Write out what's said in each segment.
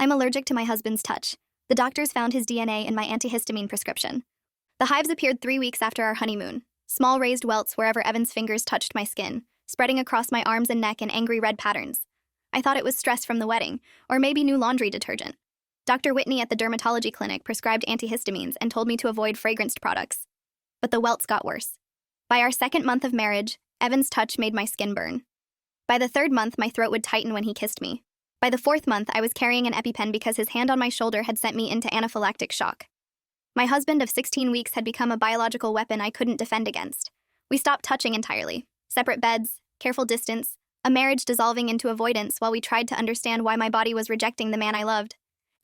I'm allergic to my husband's touch. The doctors found his DNA in my antihistamine prescription. The hives appeared 3 weeks after our honeymoon. Small raised welts wherever Evan's fingers touched my skin, spreading across my arms and neck in angry red patterns. I thought it was stress from the wedding, or maybe new laundry detergent. Dr. Whitney at the dermatology clinic prescribed antihistamines and told me to avoid fragranced products. But the welts got worse. By our 2nd month of marriage, Evan's touch made my skin burn. By the 3rd month, my throat would tighten when he kissed me. By the 4th month, I was carrying an EpiPen because his hand on my shoulder had sent me into anaphylactic shock. My husband of 16 weeks had become a biological weapon I couldn't defend against. We stopped touching entirely. Separate beds, careful distance, a marriage dissolving into avoidance while we tried to understand why my body was rejecting the man I loved.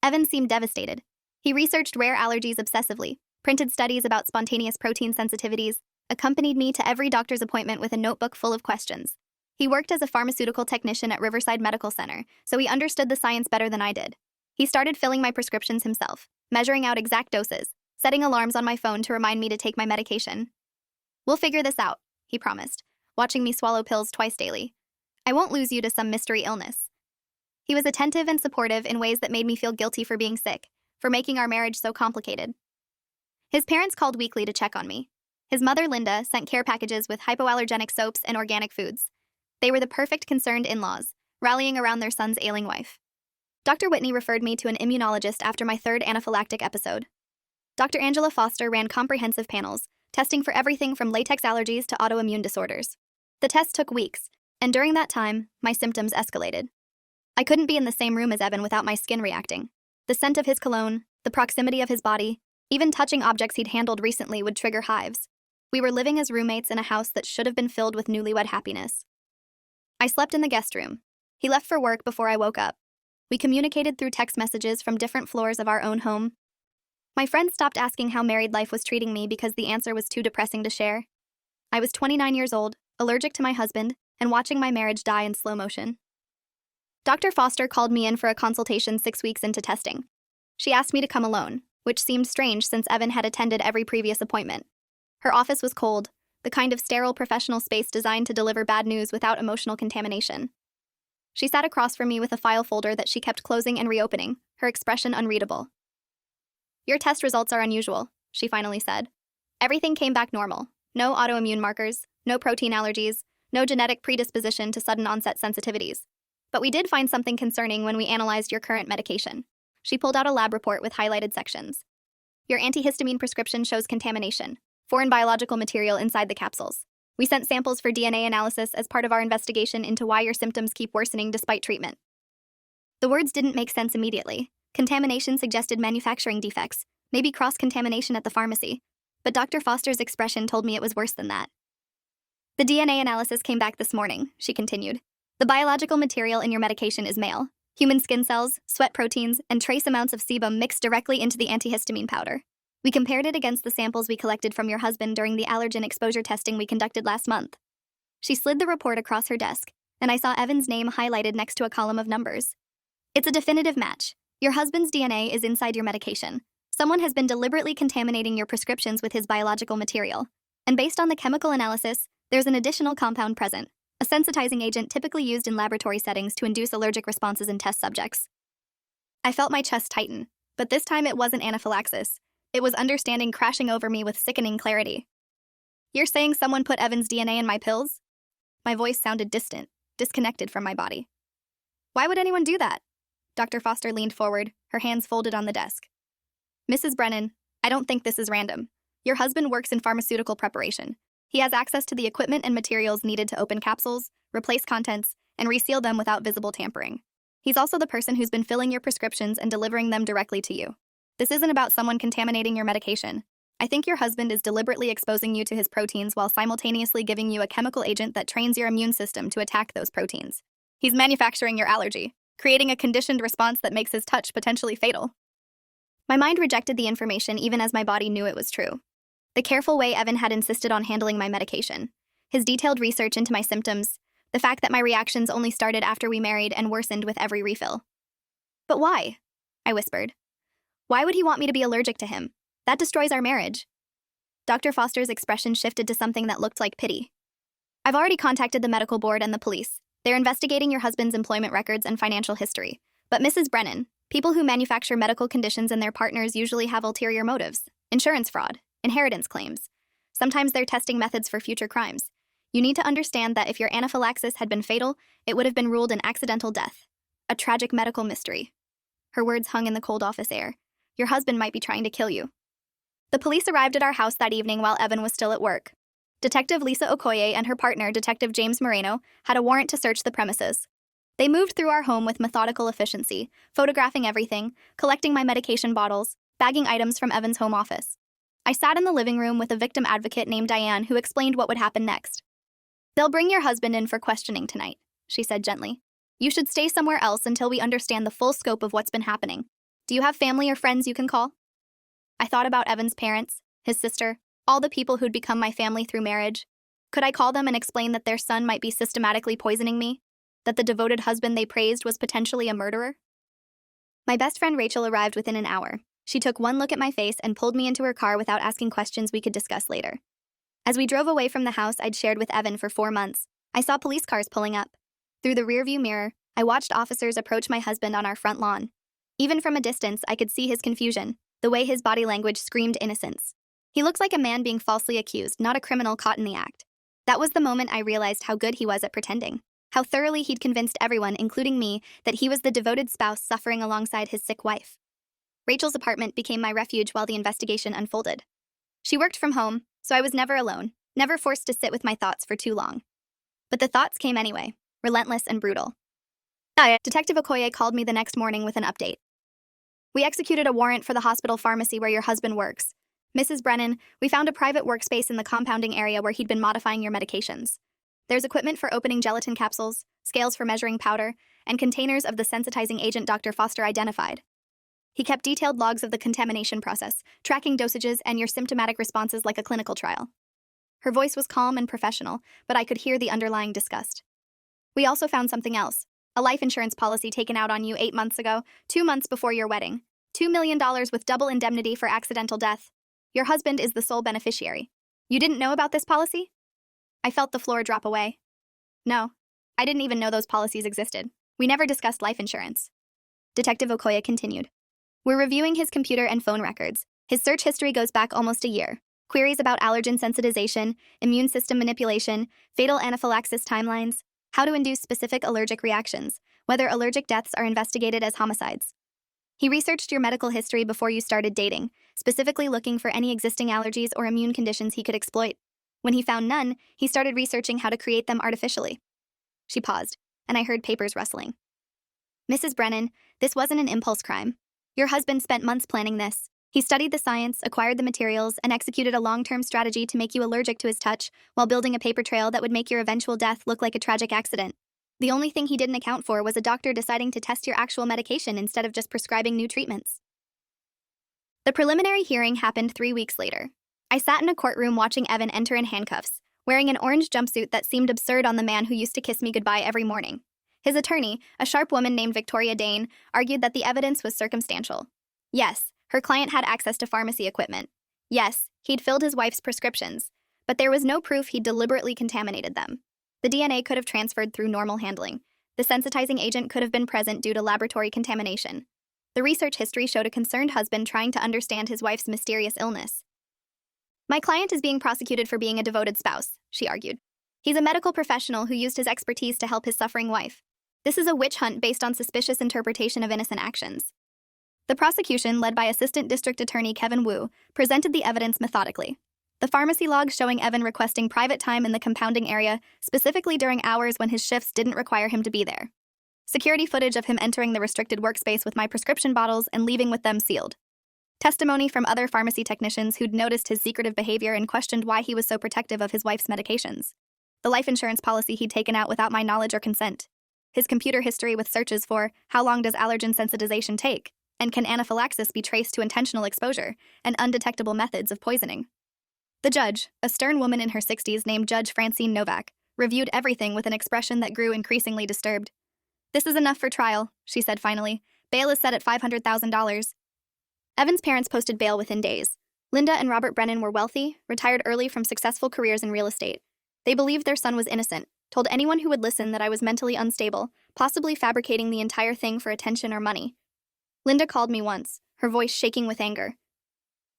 Evan seemed devastated. He researched rare allergies obsessively, printed studies about spontaneous protein sensitivities, accompanied me to every doctor's appointment with a notebook full of questions. He worked as a pharmaceutical technician at Riverside Medical Center, so he understood the science better than I did. He started filling my prescriptions himself, measuring out exact doses, setting alarms on my phone to remind me to take my medication. "We'll figure this out," he promised, watching me swallow pills twice daily. "I won't lose you to some mystery illness." He was attentive and supportive in ways that made me feel guilty for being sick, for making our marriage so complicated. His parents called weekly to check on me. His mother, Linda, sent care packages with hypoallergenic soaps and organic foods. They were the perfect concerned in-laws, rallying around their son's ailing wife. Dr. Whitney referred me to an immunologist after my 3rd anaphylactic episode. Dr. Angela Foster ran comprehensive panels, testing for everything from latex allergies to autoimmune disorders. The tests took weeks, and during that time, my symptoms escalated. I couldn't be in the same room as Evan without my skin reacting. The scent of his cologne, the proximity of his body, even touching objects he'd handled recently would trigger hives. We were living as roommates in a house that should have been filled with newlywed happiness. I slept in the guest room. He left for work before I woke up. We communicated through text messages from different floors of our own home. My friends stopped asking how married life was treating me because the answer was too depressing to share. I was 29 years old, allergic to my husband, and watching my marriage die in slow motion. Dr. Foster called me in for a consultation 6 weeks into testing. She asked me to come alone, which seemed strange since Evan had attended every previous appointment. Her office was cold, the kind of sterile professional space designed to deliver bad news without emotional contamination. She sat across from me with a file folder that she kept closing and reopening, her expression unreadable. "Your test results are unusual," she finally said. "Everything came back normal. No autoimmune markers, no protein allergies, no genetic predisposition to sudden onset sensitivities. But we did find something concerning when we analyzed your current medication." She pulled out a lab report with highlighted sections. "Your antihistamine prescription shows contamination, foreign biological material inside the capsules. We sent samples for DNA analysis as part of our investigation into why your symptoms keep worsening despite treatment." The words didn't make sense immediately. Contamination suggested manufacturing defects, maybe cross-contamination at the pharmacy. But Dr. Foster's expression told me it was worse than that. "The DNA analysis came back this morning," she continued. "The biological material in your medication is male. Human skin cells, sweat proteins, and trace amounts of sebum mixed directly into the antihistamine powder. We compared it against the samples we collected from your husband during the allergen exposure testing we conducted last month." She slid the report across her desk, and I saw Evan's name highlighted next to a column of numbers. "It's a definitive match. Your husband's DNA is inside your medication. Someone has been deliberately contaminating your prescriptions with his biological material. And based on the chemical analysis, there's an additional compound present, a sensitizing agent typically used in laboratory settings to induce allergic responses in test subjects." I felt my chest tighten, but this time it wasn't anaphylaxis. It was understanding crashing over me with sickening clarity. "You're saying someone put Evan's DNA in my pills?" My voice sounded distant, disconnected from my body. "Why would anyone do that?" Dr. Foster leaned forward, her hands folded on the desk. "Mrs. Brennan, I don't think this is random. Your husband works in pharmaceutical preparation. He has access to the equipment and materials needed to open capsules, replace contents, and reseal them without visible tampering. He's also the person who's been filling your prescriptions and delivering them directly to you. This isn't about someone contaminating your medication. I think your husband is deliberately exposing you to his proteins while simultaneously giving you a chemical agent that trains your immune system to attack those proteins. He's manufacturing your allergy, creating a conditioned response that makes his touch potentially fatal." My mind rejected the information even as my body knew it was true. The careful way Evan had insisted on handling my medication, his detailed research into my symptoms, the fact that my reactions only started after we married and worsened with every refill. "But why?" I whispered. "Why would he want me to be allergic to him? That destroys our marriage." Dr. Foster's expression shifted to something that looked like pity. "I've already contacted the medical board and the police. They're investigating your husband's employment records and financial history. But Mrs. Brennan, People who manufacture medical conditions in their partners usually have ulterior motives: insurance fraud, inheritance claims. Sometimes they're testing methods for future crimes. You need to understand that if your anaphylaxis had been fatal, it would have been ruled an accidental death. A tragic medical mystery. Her words hung in the cold office air. Your husband might be trying to kill you. The police arrived at our house that evening while Evan was still at work. Detective Lisa Okoye and her partner, Detective James Moreno, had a warrant to search the premises. They moved through our home with methodical efficiency, photographing everything, collecting my medication bottles, bagging items from Evan's home office. I sat in the living room with a victim advocate named Diane who explained what would happen next. "They'll bring your husband in for questioning tonight," she said gently. "You should stay somewhere else until we understand the full scope of what's been happening. Do you have family or friends you can call?" I thought about Evan's parents, his sister, all the people who'd become my family through marriage. Could I call them and explain that their son might be systematically poisoning me? That the devoted husband they praised was potentially a murderer? My best friend Rachel arrived within an hour. She took one look at my face and pulled me into her car without asking questions we could discuss later. As we drove away from the house I'd shared with Evan for 4 months, I saw police cars pulling up. Through the rearview mirror, I watched officers approach my husband on our front lawn. Even from a distance, I could see his confusion, the way his body language screamed innocence. He looked like a man being falsely accused, not a criminal caught in the act. That was the moment I realized how good he was at pretending, how thoroughly he'd convinced everyone, including me, that he was the devoted spouse suffering alongside his sick wife. Rachel's apartment became my refuge while the investigation unfolded. She worked from home, so I was never alone, never forced to sit with my thoughts for too long. But the thoughts came anyway, relentless and brutal. Detective Okoye called me the next morning with an update. "We executed a warrant for the hospital pharmacy where your husband works. Mrs. Brennan, we found a private workspace in the compounding area where he'd been modifying your medications. There's equipment for opening gelatin capsules, scales for measuring powder, and containers of the sensitizing agent Dr. Foster identified. He kept detailed logs of the contamination process, tracking dosages and your symptomatic responses like a clinical trial." Her voice was calm and professional, but I could hear the underlying disgust. "We also found something else. A life insurance policy taken out on you 8 months ago, 2 months before your wedding. $2 million with double indemnity for accidental death. Your husband is the sole beneficiary. You didn't know about this policy?" I felt the floor drop away. "No, I didn't even know those policies existed. We never discussed life insurance." Detective Okoye continued. "We're reviewing his computer and phone records. His search history goes back almost a year. Queries about allergen sensitization, immune system manipulation, fatal anaphylaxis timelines, how to induce specific allergic reactions, whether allergic deaths are investigated as homicides. He researched your medical history before you started dating, specifically looking for any existing allergies or immune conditions he could exploit. When he found none, he started researching how to create them artificially." She paused, and I heard papers rustling. "Mrs. Brennan, this wasn't an impulse crime. Your husband spent months planning this. He studied the science, acquired the materials, and executed a long-term strategy to make you allergic to his touch while building a paper trail that would make your eventual death look like a tragic accident. The only thing he didn't account for was a doctor deciding to test your actual medication instead of just prescribing new treatments." The preliminary hearing happened 3 weeks later. I sat in a courtroom watching Evan enter in handcuffs, wearing an orange jumpsuit that seemed absurd on the man who used to kiss me goodbye every morning. His attorney, a sharp woman named Victoria Dane, argued that the evidence was circumstantial. Yes, her client had access to pharmacy equipment. Yes, he'd filled his wife's prescriptions, but there was no proof he'd deliberately contaminated them. The DNA could have transferred through normal handling. The sensitizing agent could have been present due to laboratory contamination. The research history showed a concerned husband trying to understand his wife's mysterious illness. "My client is being prosecuted for being a devoted spouse," she argued. "He's a medical professional who used his expertise to help his suffering wife. This is a witch hunt based on suspicious interpretation of innocent actions." The prosecution, led by Assistant District Attorney Kevin Wu, presented the evidence methodically. The pharmacy logs showing Evan requesting private time in the compounding area, specifically during hours when his shifts didn't require him to be there. Security footage of him entering the restricted workspace with my prescription bottles and leaving with them sealed. Testimony from other pharmacy technicians who'd noticed his secretive behavior and questioned why he was so protective of his wife's medications. The life insurance policy he'd taken out without my knowledge or consent. His computer history with searches for how long does allergen sensitization take, and can anaphylaxis be traced to intentional exposure, and undetectable methods of poisoning. The judge, a stern woman in her 60s named Judge Francine Novak, reviewed everything with an expression that grew increasingly disturbed. "This is enough for trial," she said finally. "Bail is set at $500,000. Evan's parents posted bail within days. Linda and Robert Brennan were wealthy, retired early from successful careers in real estate. They believed their son was innocent, told anyone who would listen that I was mentally unstable, possibly fabricating the entire thing for attention or money. Linda called me once, her voice shaking with anger.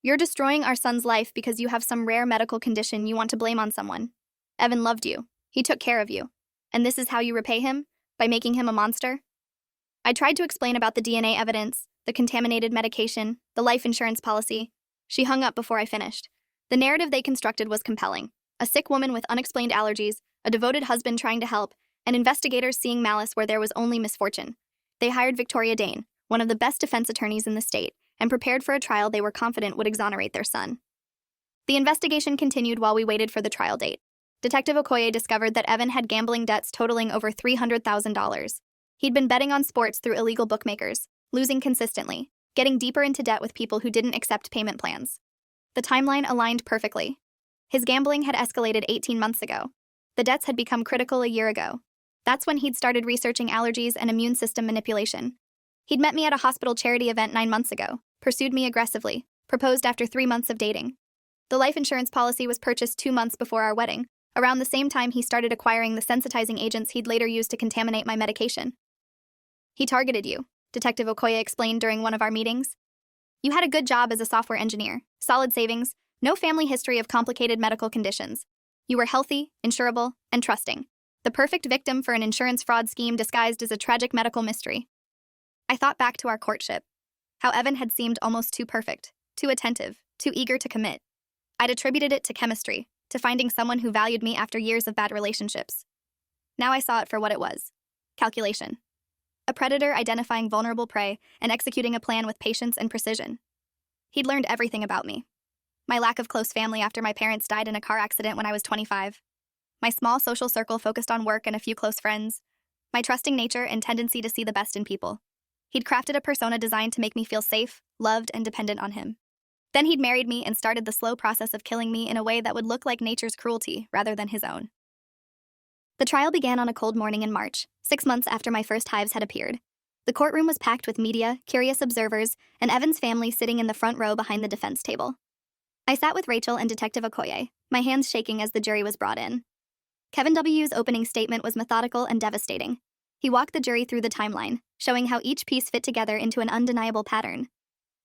You're destroying our son's life because you have some rare medical condition you want to blame on someone. Evan loved you. He took care of you. And this is how you repay him? By making him a monster? I tried to explain about the DNA evidence, the contaminated medication, the life insurance policy. She hung up before I finished. The narrative they constructed was compelling. A sick woman with unexplained allergies, a devoted husband trying to help, and investigators seeing malice where there was only misfortune. They hired Victoria Dane, one of the best defense attorneys in the state, and prepared for a trial they were confident would exonerate their son. The investigation continued while we waited for the trial date. Detective Okoye discovered that Evan had gambling debts totaling over $300,000. He'd been betting on sports through illegal bookmakers, losing consistently, getting deeper into debt with people who didn't accept payment plans. The timeline aligned perfectly. His gambling had escalated 18 months ago. The debts had become critical a year ago. That's when he'd started researching allergies and immune system manipulation. He'd met me at a hospital charity event 9 months ago, pursued me aggressively, proposed after 3 months of dating. The life insurance policy was purchased 2 months before our wedding. Around the same time, he started acquiring the sensitizing agents he'd later use to contaminate my medication. He targeted you, Detective Okoye explained during one of our meetings. You had a good job as a software engineer, solid savings, no family history of complicated medical conditions. You were healthy, insurable, and trusting. The perfect victim for an insurance fraud scheme disguised as a tragic medical mystery. I thought back to our courtship. How Evan had seemed almost too perfect, too attentive, too eager to commit. I'd attributed it to chemistry, to finding someone who valued me after years of bad relationships. Now I saw it for what it was. Calculation. A predator identifying vulnerable prey and executing a plan with patience and precision. He'd learned everything about me. My lack of close family after my parents died in a car accident when I was 25. My small social circle focused on work and a few close friends. My trusting nature and tendency to see the best in people. He'd crafted a persona designed to make me feel safe, loved, and dependent on him. Then he'd married me and started the slow process of killing me in a way that would look like nature's cruelty rather than his own. The trial began on a cold morning in March, 6 months after my first hives had appeared. The courtroom was packed with media, curious observers, and Evan's family sitting in the front row behind the defense table. I sat with Rachel and Detective Okoye, my hands shaking as the jury was brought in. Kevin W.'s opening statement was methodical and devastating. He walked the jury through the timeline, showing how each piece fit together into an undeniable pattern.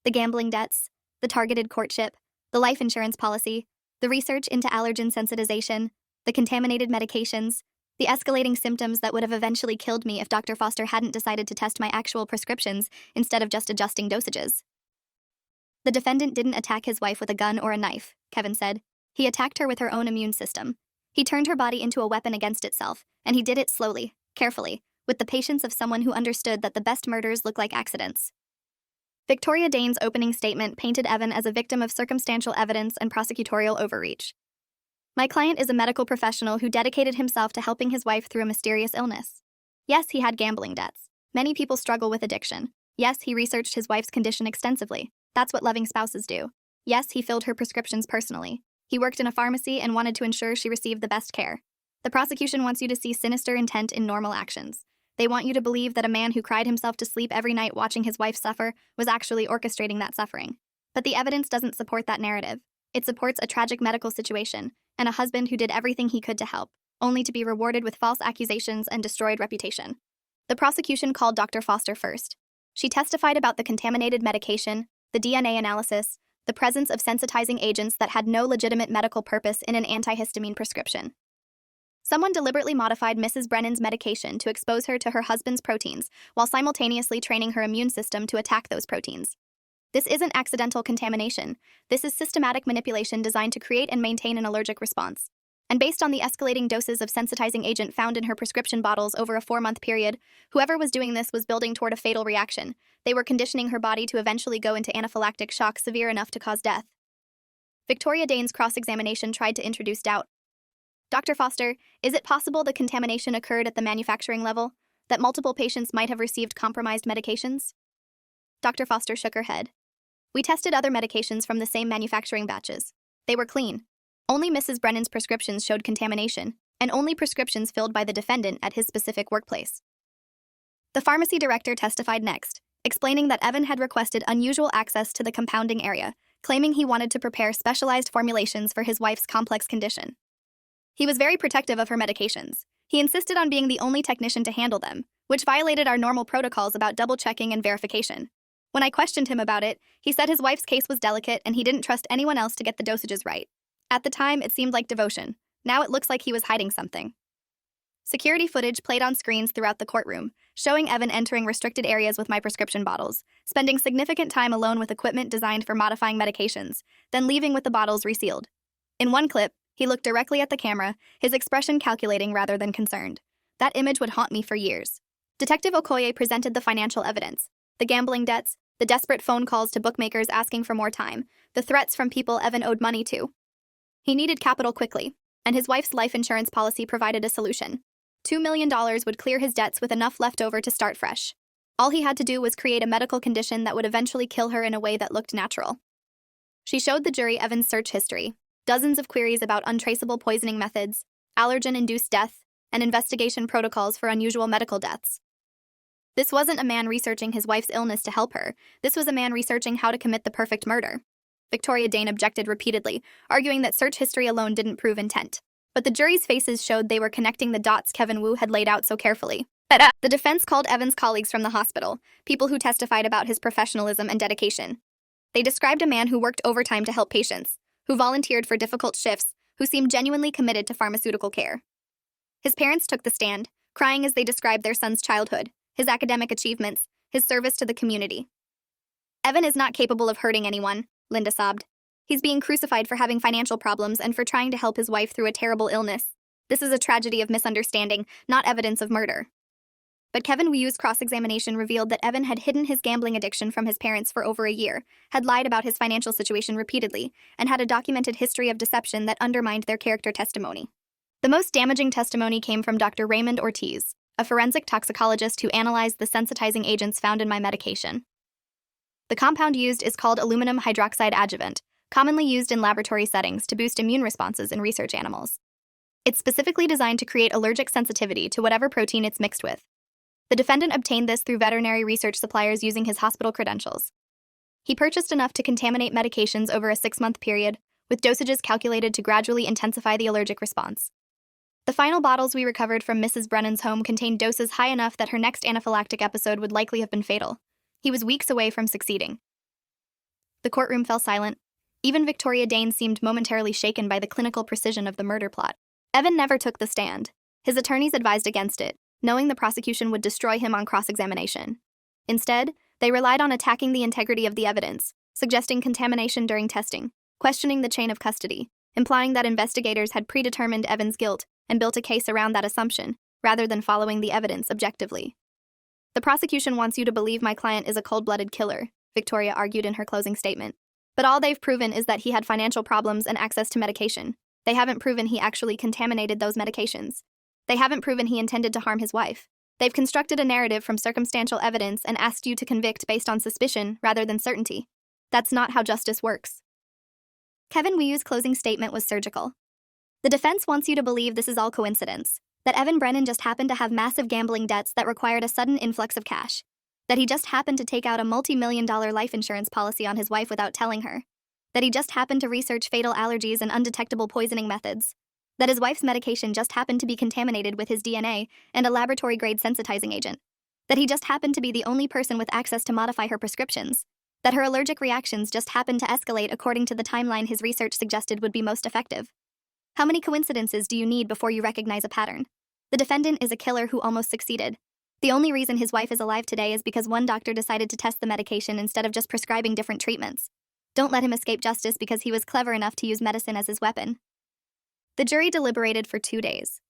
The gambling debts, the targeted courtship, the life insurance policy, the research into allergen sensitization, the contaminated medications, the escalating symptoms that would have eventually killed me if Dr. Foster hadn't decided to test my actual prescriptions instead of just adjusting dosages. The defendant didn't attack his wife with a gun or a knife, Kevin said. He attacked her with her own immune system. He turned her body into a weapon against itself, and he did it slowly, carefully, with the patience of someone who understood that the best murders look like accidents. Victoria Dane's opening statement painted Evan as a victim of circumstantial evidence and prosecutorial overreach. My client is a medical professional who dedicated himself to helping his wife through a mysterious illness. Yes, he had gambling debts. Many people struggle with addiction. Yes, he researched his wife's condition extensively. That's what loving spouses do. Yes, he filled her prescriptions personally. He worked in a pharmacy and wanted to ensure she received the best care. The prosecution wants you to see sinister intent in normal actions. They want you to believe that a man who cried himself to sleep every night watching his wife suffer was actually orchestrating that suffering. But the evidence doesn't support that narrative. It supports a tragic medical situation and a husband who did everything he could to help, only to be rewarded with false accusations and destroyed reputation. The prosecution called Dr. Foster first. She testified about the contaminated medication, the DNA analysis, the presence of sensitizing agents that had no legitimate medical purpose in an antihistamine prescription. Someone deliberately modified Mrs. Brennan's medication to expose her to her husband's proteins, while simultaneously training her immune system to attack those proteins. This isn't accidental contamination. This is systematic manipulation designed to create and maintain an allergic response. And based on the escalating doses of sensitizing agent found in her prescription bottles over a 4-month period, whoever was doing this was building toward a fatal reaction. They were conditioning her body to eventually go into anaphylactic shock severe enough to cause death. Victoria Dane's cross-examination tried to introduce doubt. Dr. Foster, is it possible the contamination occurred at the manufacturing level, that multiple patients might have received compromised medications? Dr. Foster shook her head. We tested other medications from the same manufacturing batches. They were clean. Only Mrs. Brennan's prescriptions showed contamination, and only prescriptions filled by the defendant at his specific workplace. The pharmacy director testified next, explaining that Evan had requested unusual access to the compounding area, claiming he wanted to prepare specialized formulations for his wife's complex condition. He was very protective of her medications. He insisted on being the only technician to handle them, which violated our normal protocols about double-checking and verification. When I questioned him about it, he said his wife's case was delicate and he didn't trust anyone else to get the dosages right. At the time, it seemed like devotion. Now it looks like he was hiding something. Security footage played on screens throughout the courtroom, showing Evan entering restricted areas with my prescription bottles, spending significant time alone with equipment designed for modifying medications, then leaving with the bottles resealed. In one clip, he looked directly at the camera, his expression calculating rather than concerned. That image would haunt me for years. Detective Okoye presented the financial evidence: the gambling debts, the desperate phone calls to bookmakers asking for more time, the threats from people Evan owed money to. He needed capital quickly, and his wife's life insurance policy provided a solution. $2 million would clear his debts with enough left over to start fresh. All he had to do was create a medical condition that would eventually kill her in a way that looked natural. She showed the jury Evan's search history, dozens of queries about untraceable poisoning methods, allergen-induced death, and investigation protocols for unusual medical deaths. This wasn't a man researching his wife's illness to help her. This was a man researching how to commit the perfect murder. Victoria Dane objected repeatedly, arguing that search history alone didn't prove intent. But the jury's faces showed they were connecting the dots Kevin Wu had laid out so carefully. The defense called Evan's colleagues from the hospital, people who testified about his professionalism and dedication. They described a man who worked overtime to help patients, who volunteered for difficult shifts, who seemed genuinely committed to pharmaceutical care. His parents took the stand, crying as they described their son's childhood, his academic achievements, his service to the community. Evan is not capable of hurting anyone, Linda sobbed. He's being crucified for having financial problems and for trying to help his wife through a terrible illness. This is a tragedy of misunderstanding, not evidence of murder. But Kevin Wu's cross-examination revealed that Evan had hidden his gambling addiction from his parents for over a year, had lied about his financial situation repeatedly, and had a documented history of deception that undermined their character testimony. The most damaging testimony came from Dr. Raymond Ortiz, a forensic toxicologist who analyzed the sensitizing agents found in my medication. The compound used is called aluminum hydroxide adjuvant, commonly used in laboratory settings to boost immune responses in research animals. It's specifically designed to create allergic sensitivity to whatever protein it's mixed with. The defendant obtained this through veterinary research suppliers using his hospital credentials. He purchased enough to contaminate medications over a 6-month period, with dosages calculated to gradually intensify the allergic response. The final bottles we recovered from Mrs. Brennan's home contained doses high enough that her next anaphylactic episode would likely have been fatal. He was weeks away from succeeding. The courtroom fell silent. Even Victoria Dane seemed momentarily shaken by the clinical precision of the murder plot. Evan never took the stand. His attorneys advised against it, knowing the prosecution would destroy him on cross-examination. Instead, they relied on attacking the integrity of the evidence, suggesting contamination during testing, questioning the chain of custody, implying that investigators had predetermined Evan's guilt and built a case around that assumption, rather than following the evidence objectively. The prosecution wants you to believe my client is a cold-blooded killer, Victoria argued in her closing statement. But all they've proven is that he had financial problems and access to medication. They haven't proven he actually contaminated those medications. They haven't proven he intended to harm his wife. They've constructed a narrative from circumstantial evidence and asked you to convict based on suspicion rather than certainty. That's not how justice works. Kevin Wu's closing statement was surgical. The defense wants you to believe this is all coincidence, that Evan Brennan just happened to have massive gambling debts that required a sudden influx of cash, that he just happened to take out a multi-million-dollar life insurance policy on his wife without telling her, that he just happened to research fatal allergies and undetectable poisoning methods, that his wife's medication just happened to be contaminated with his DNA and a laboratory-grade sensitizing agent, that he just happened to be the only person with access to modify her prescriptions, that her allergic reactions just happened to escalate according to the timeline his research suggested would be most effective. How many coincidences do you need before you recognize a pattern? The defendant is a killer who almost succeeded. The only reason his wife is alive today is because one doctor decided to test the medication instead of just prescribing different treatments. Don't let him escape justice because he was clever enough to use medicine as his weapon. The jury deliberated for 2 days.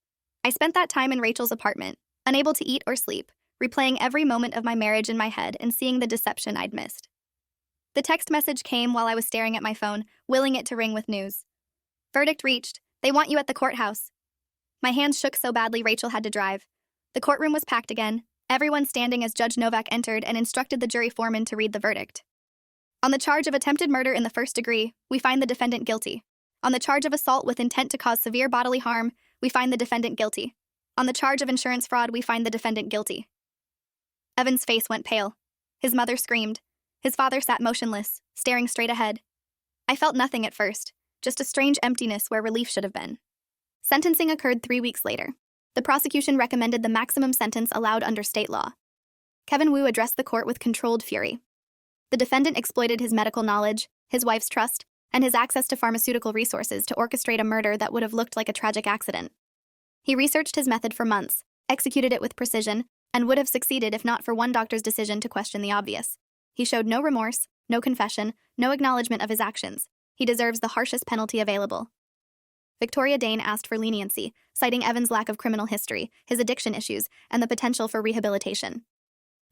I spent that time in Rachel's apartment, unable to eat or sleep, replaying every moment of my marriage in my head and seeing the deception I'd missed. The text message came while I was staring at my phone, willing it to ring with news. Verdict reached. They want you at the courthouse. My hands shook so badly Rachel had to drive. The courtroom was packed again, everyone standing as Judge Novak entered and instructed the jury foreman to read the verdict. On the charge of attempted murder in the first degree, we find the defendant guilty. On the charge of assault with intent to cause severe bodily harm, we find the defendant guilty. On the charge of insurance fraud, we find the defendant guilty. Evan's face went pale. His mother screamed. His father sat motionless, staring straight ahead. I felt nothing at first, just a strange emptiness where relief should have been. Sentencing occurred 3 weeks later. The prosecution recommended the maximum sentence allowed under state law. Kevin Wu addressed the court with controlled fury. The defendant exploited his medical knowledge, his wife's trust, and his access to pharmaceutical resources to orchestrate a murder that would have looked like a tragic accident. He researched his method for months, executed it with precision, and would have succeeded if not for one doctor's decision to question the obvious. He showed no remorse, no confession, no acknowledgement of his actions. He deserves the harshest penalty available. Victoria Dane asked for leniency, citing Evan's lack of criminal history, his addiction issues, and the potential for rehabilitation.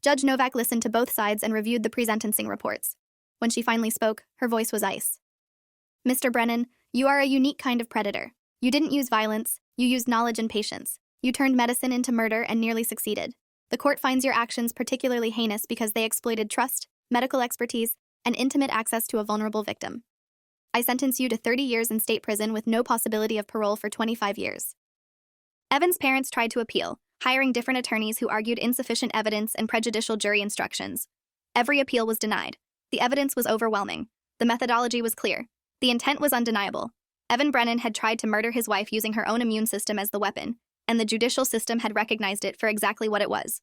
Judge Novak listened to both sides and reviewed the pre-sentencing reports. When she finally spoke, her voice was ice. Mr. Brennan, you are a unique kind of predator. You didn't use violence, you used knowledge and patience. You turned medicine into murder and nearly succeeded. The court finds your actions particularly heinous because they exploited trust, medical expertise, and intimate access to a vulnerable victim. I sentence you to 30 years in state prison with no possibility of parole for 25 years. Evan's parents tried to appeal, hiring different attorneys who argued insufficient evidence and prejudicial jury instructions. Every appeal was denied. The evidence was overwhelming. The methodology was clear. The intent was undeniable. Evan Brennan had tried to murder his wife using her own immune system as the weapon, and the judicial system had recognized it for exactly what it was.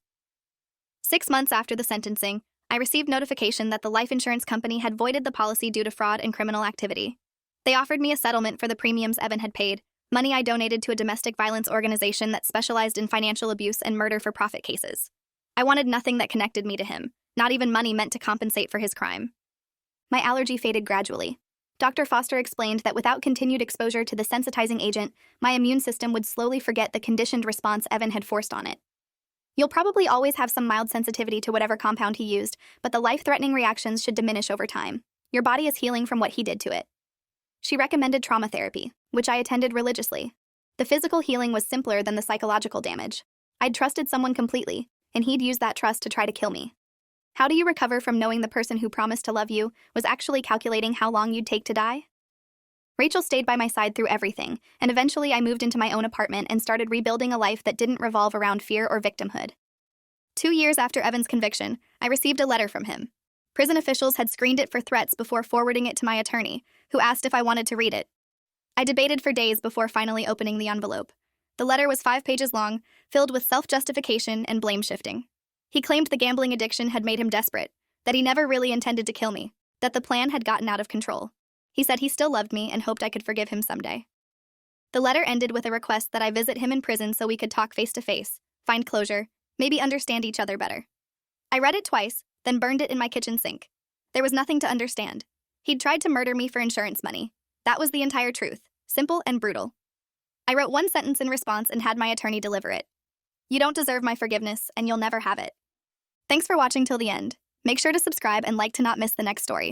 6 months after the sentencing, I received notification that the life insurance company had voided the policy due to fraud and criminal activity. They offered me a settlement for the premiums Evan had paid, money I donated to a domestic violence organization that specialized in financial abuse and murder-for-profit cases. I wanted nothing that connected me to him, not even money meant to compensate for his crime. My allergy faded gradually. Dr. Foster explained that without continued exposure to the sensitizing agent, my immune system would slowly forget the conditioned response Evan had forced on it. You'll probably always have some mild sensitivity to whatever compound he used, but the life-threatening reactions should diminish over time. Your body is healing from what he did to it. She recommended trauma therapy, which I attended religiously. The physical healing was simpler than the psychological damage. I'd trusted someone completely, and he'd used that trust to try to kill me. How do you recover from knowing the person who promised to love you was actually calculating how long you'd take to die? Rachel stayed by my side through everything, and eventually I moved into my own apartment and started rebuilding a life that didn't revolve around fear or victimhood. 2 years after Evan's conviction, I received a letter from him. Prison officials had screened it for threats before forwarding it to my attorney, who asked if I wanted to read it. I debated for days before finally opening the envelope. The letter was 5 pages long, filled with self-justification and blame-shifting. He claimed the gambling addiction had made him desperate, that he never really intended to kill me, that the plan had gotten out of control. He said he still loved me and hoped I could forgive him someday. The letter ended with a request that I visit him in prison so we could talk face-to-face, find closure, maybe understand each other better. I read it twice, then burned it in my kitchen sink. There was nothing to understand. He'd tried to murder me for insurance money. That was the entire truth, simple and brutal. I wrote 1 sentence in response and had my attorney deliver it. You don't deserve my forgiveness, and you'll never have it. Thanks for watching till the end. Make sure to subscribe and like to not miss the next story.